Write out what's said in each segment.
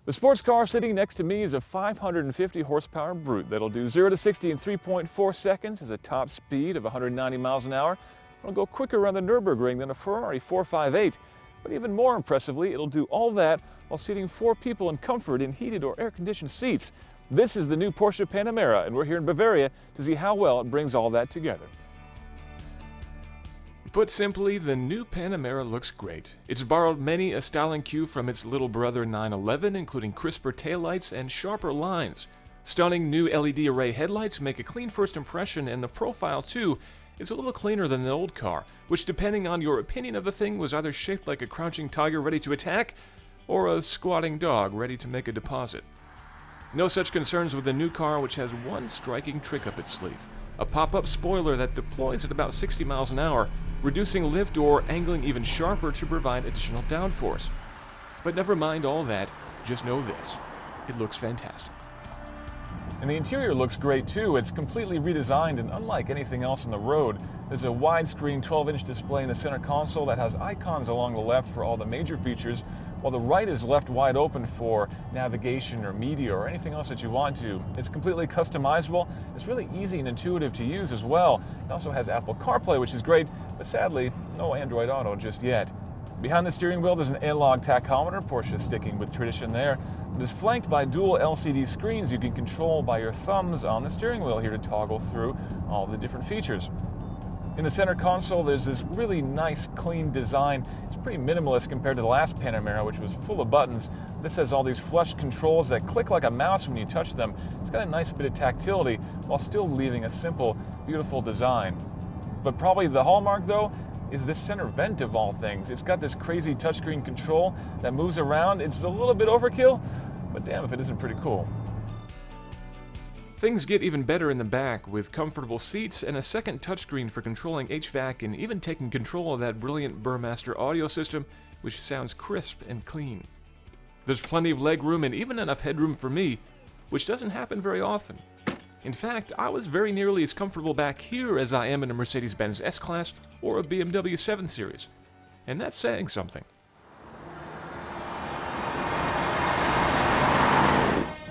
The sports car sitting next to me is a 550 horsepower Brute that'll do 0 to 60 in 3.4 seconds, has a top speed of 190 miles an hour. It'll go quicker around the Nürburgring than a Ferrari 458. But even more impressively, it'll do all that while seating 4 people in comfort in heated or air-conditioned seats. This is the new Porsche Panamera, and we're here in Bavaria to see how well it brings all that together. Put simply, the new Panamera looks great. It's borrowed many a styling cue from its little brother 911, including crisper taillights and sharper lines. Stunning new LED array headlights make a clean first impression, and the profile, too, is a little cleaner than the old car, which, depending on your opinion of the thing, was either shaped like a crouching tiger ready to attack, or a squatting dog ready to make a deposit. No such concerns with the new car, which has one striking trick up its sleeve: a pop-up spoiler that deploys at about 60 miles an hour, reducing lift or angling even sharper to provide additional downforce. But never mind all that, just know this: it looks fantastic. And the interior looks great too. It's completely redesigned and unlike anything else on the road. There's a widescreen 12-inch display in the center console that has icons along the left for all the major features, while the right is left wide open for navigation or media or anything else that you want to. It's completely customizable. It's really easy and intuitive to use as well. It also has Apple CarPlay, which is great, but sadly, no Android Auto just yet. Behind the steering wheel, there's an analog tachometer. Porsche is sticking with tradition there. It is flanked by dual LCD screens you can control by your thumbs on the steering wheel here to toggle through all the different features. In the center console, there's this really nice, clean design. It's pretty minimalist compared to the last Panamera, which was full of buttons. This has all these flush controls that click like a mouse when you touch them. It's got a nice bit of tactility while still leaving a simple, beautiful design. But probably the hallmark, though, is this center vent of all things. It's got this crazy touchscreen control that moves around. It's a little bit overkill, but damn if it isn't pretty cool. Things get even better in the back, with comfortable seats and a second touchscreen for controlling HVAC and even taking control of that brilliant Burmaster audio system, which sounds crisp and clean. There's plenty of legroom and even enough headroom for me, which doesn't happen very often. In fact, I was very nearly as comfortable back here as I am in a Mercedes-Benz S-Class or a BMW 7 Series. And that's saying something.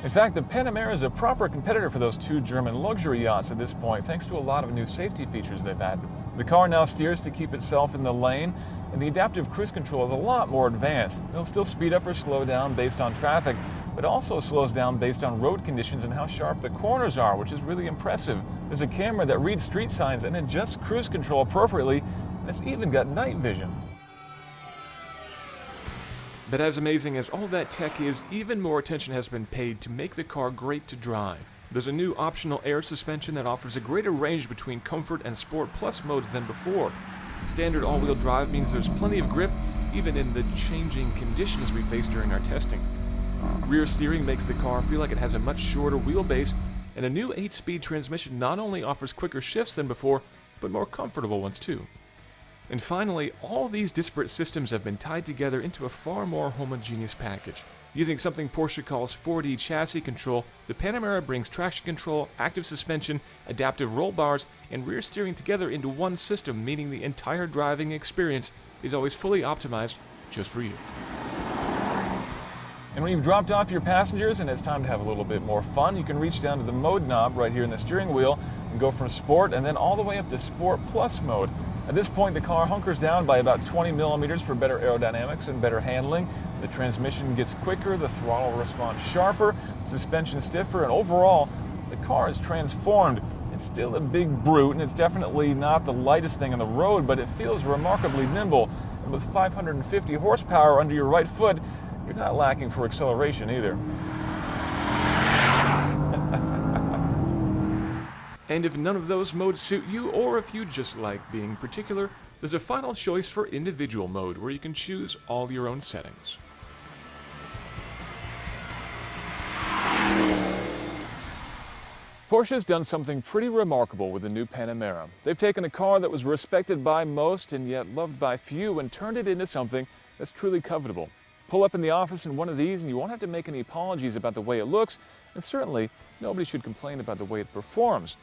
In fact, the Panamera is a proper competitor for those 2 German luxury yachts at this point, thanks to a lot of new safety features they've added. The car now steers to keep itself in the lane, and the adaptive cruise control is a lot more advanced. It'll still speed up or slow down based on traffic, but also slows down based on road conditions and how sharp the corners are, which is really impressive. There's a camera that reads street signs and adjusts cruise control appropriately, and it's even got night vision. But as amazing as all that tech is, even more attention has been paid to make the car great to drive. There's a new optional air suspension that offers a greater range between Comfort and Sport Plus modes than before. Standard all-wheel drive means there's plenty of grip, even in the changing conditions we face during our testing. Rear steering makes the car feel like it has a much shorter wheelbase, and a new 8-speed transmission not only offers quicker shifts than before, but more comfortable ones too. And finally, all these disparate systems have been tied together into a far more homogeneous package. Using something Porsche calls 4D chassis control, the Panamera brings traction control, active suspension, adaptive roll bars, and rear steering together into one system, meaning the entire driving experience is always fully optimized just for you. And when you've dropped off your passengers and it's time to have a little bit more fun, you can reach down to the mode knob right here in the steering wheel and go from Sport and then all the way up to Sport Plus mode. At this point, the car hunkers down by about 20 millimeters for better aerodynamics and better handling. The transmission gets quicker, the throttle responds sharper, suspension stiffer, and overall, the car is transformed. It's still a big brute, and it's definitely not the lightest thing on the road, but it feels remarkably nimble. And with 550 horsepower under your right foot, you're not lacking for acceleration either. And if none of those modes suit you, or if you just like being particular, there's a final choice for individual mode where you can choose all your own settings. Porsche has done something pretty remarkable with the new Panamera. They've taken a car that was respected by most and yet loved by few and turned it into something that's truly covetable. Pull up in the office in one of these and you won't have to make any apologies about the way it looks, and certainly nobody should complain about the way it performs.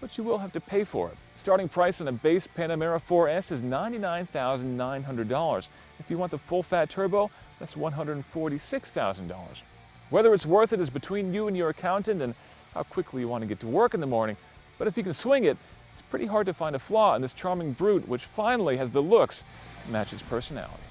But you will have to pay for it. Starting price on a base Panamera 4S is $99,900. If you want the full-fat turbo, that's $146,000. Whether it's worth it is between you and your accountant and how quickly you want to get to work in the morning. But if you can swing it, it's pretty hard to find a flaw in this charming brute, which finally has the looks to match its personality.